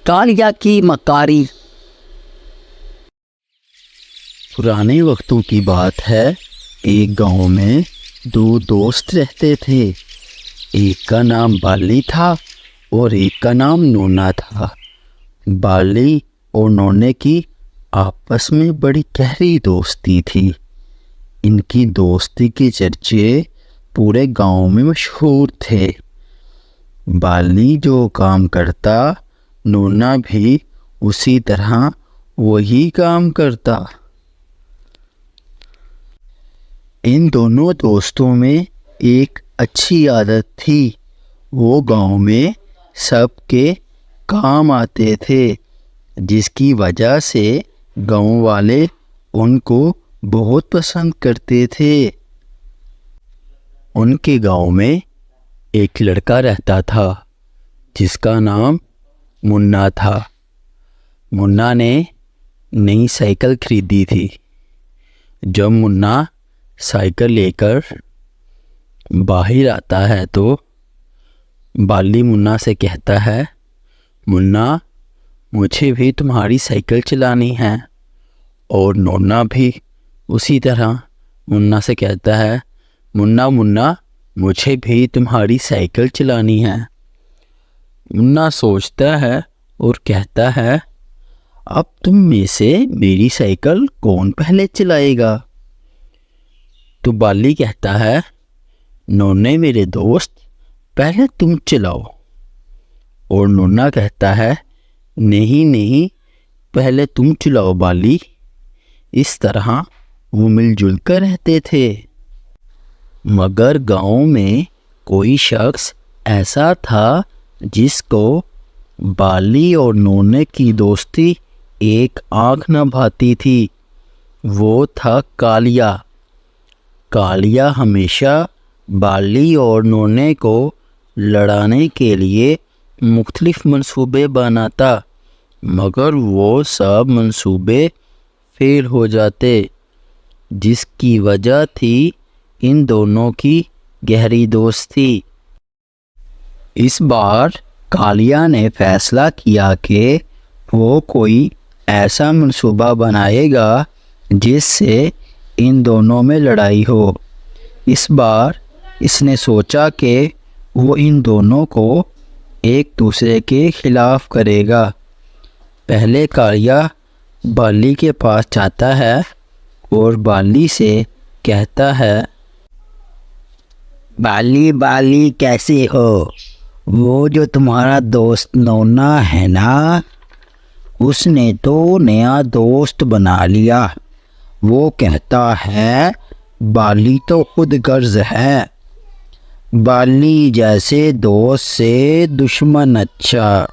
کالیا کی مکاری۔ پرانے وقتوں کی بات ہے، ایک گاؤں میں دو دوست رہتے تھے۔ ایک کا نام بالی تھا اور ایک کا نام نونا تھا۔ بالی اور نونے کی آپس میں بڑی گہری دوستی تھی۔ ان کی دوستی کے چرچے پورے گاؤں میں مشہور تھے۔ بالی جو کام کرتا، نونا بھی اسی طرح وہی کام کرتا۔ ان دونوں دوستوں میں ایک اچھی عادت تھی، وہ گاؤں میں سب کے کام آتے تھے، جس کی وجہ سے گاؤں والے ان کو بہت پسند کرتے تھے۔ ان کے گاؤں میں ایک لڑکا رہتا تھا جس کا نام منا تھا۔ منا نے نئی سائیکل خریدی تھی۔ جب منا سائیکل لے کر باہر آتا ہے تو بالی منا سے کہتا ہے، منا مجھے بھی تمہاری سائیکل چلانی ہے۔ اور نونا بھی اسی طرح منا سے کہتا ہے، منا مجھے بھی تمہاری سائیکل چلانی ہے۔ منا سوچتا ہے اور کہتا ہے، اب تم میں سے میری سائیکل کون پہلے چلائے گا؟ تو بالی کہتا ہے، نونے میرے دوست، پہلے تم چلاؤ۔ اور نونا کہتا ہے، نہیں پہلے تم چلاؤ بالی۔ اس طرح وہ مل جل کر رہتے تھے۔ مگر گاؤں میں کوئی شخص ایسا تھا جس کو بالی اور نونے کی دوستی ایک آنکھ نہ بھاتی تھی۔ وہ تھا کالیا۔ کالیا ہمیشہ بالی اور نونے کو لڑانے کے لیے مختلف منصوبے بناتا، مگر وہ سب منصوبے فیل ہو جاتے، جس کی وجہ تھی ان دونوں کی گہری دوستی۔ اس بار کالیا نے فیصلہ کیا کہ وہ کوئی ایسا منصوبہ بنائے گا جس سے ان دونوں میں لڑائی ہو۔ اس بار اس نے سوچا کہ وہ ان دونوں کو ایک دوسرے کے خلاف کرے گا۔ پہلے کالیا بالی کے پاس جاتا ہے اور بالی سے کہتا ہے، بالی کیسے ہو؟ وہ جو تمہارا دوست نونا ہے نا، اس نے تو نیا دوست بنا لیا۔ وہ کہتا ہے بالی تو خود غرض ہے، بالی جیسے دوست سے دشمن اچھا۔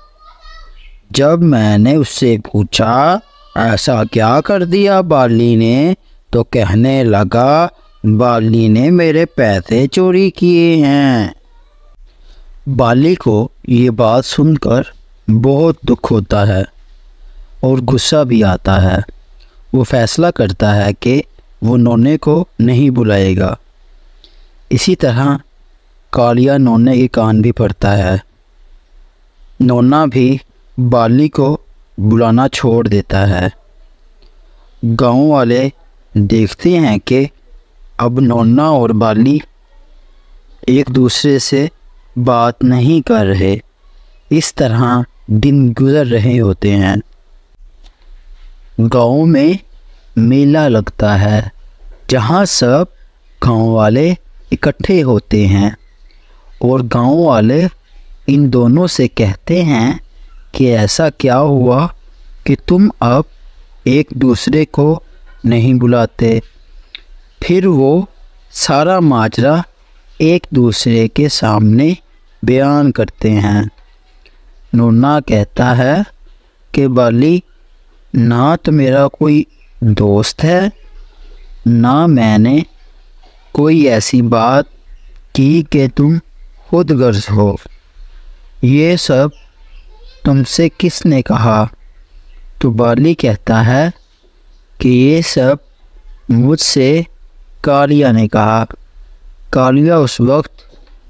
جب میں نے اس سے پوچھا ایسا کیا کر دیا بالی نے، تو کہنے لگا بالی نے میرے پیسے چوری کیے ہیں۔ بالی کو یہ بات سن کر بہت دکھ ہوتا ہے اور غصہ بھی آتا ہے۔ وہ فیصلہ کرتا ہے کہ وہ نونے کو نہیں بلائے گا۔ اسی طرح کالیا نونے کے کان بھی پڑتا ہے۔ نونا بھی بالی کو بلانا چھوڑ دیتا ہے۔ گاؤں والے دیکھتے ہیں کہ اب نونا اور بالی ایک دوسرے سے بات نہیں کر رہے۔ اس طرح دن گزر رہے ہوتے ہیں۔ گاؤں میں میلہ لگتا ہے جہاں سب گاؤں والے اکٹھے ہوتے ہیں، اور گاؤں والے ان دونوں سے کہتے ہیں کہ ایسا کیا ہوا کہ تم اب ایک دوسرے کو نہیں بلاتے؟ پھر وہ سارا ماجرا ایک دوسرے کے سامنے بیان کرتے ہیں۔ نونا کہتا ہے کہ بالی، نہ تو میرا کوئی دوست ہے، نہ میں نے کوئی ایسی بات کی کہ تم خود غرض ہو۔ یہ سب تم سے کس نے کہا؟ تو بالی کہتا ہے کہ یہ سب مجھ سے کالیا نے کہا۔ کالیا اس وقت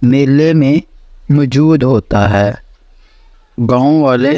میلے میں موجود ہوتا ہے۔ گاؤں والے